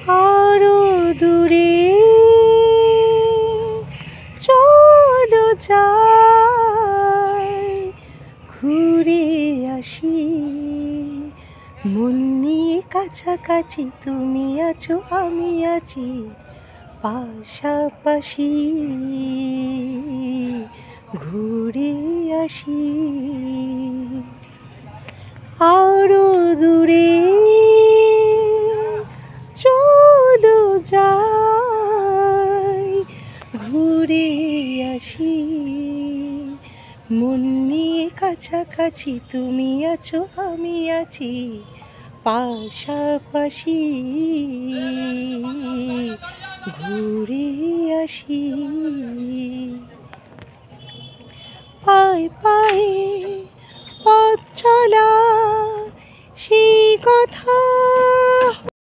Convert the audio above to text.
আরো দূরে চলো যাই, ঘুরে আসি। মন নিয়ে কাছাকাছি, তুমি আছো আমি আছি পাশাপাশি, ঘুরে আসি। আরো দূরে চলো যাই, ঘুরে আসি। মন নিয়ে কাছাকাছি, তুমি আছো আমি আছি পাশাপাশি, ঘুরে আসি। পায়ে পায়ে পথ চলা, সেই কথা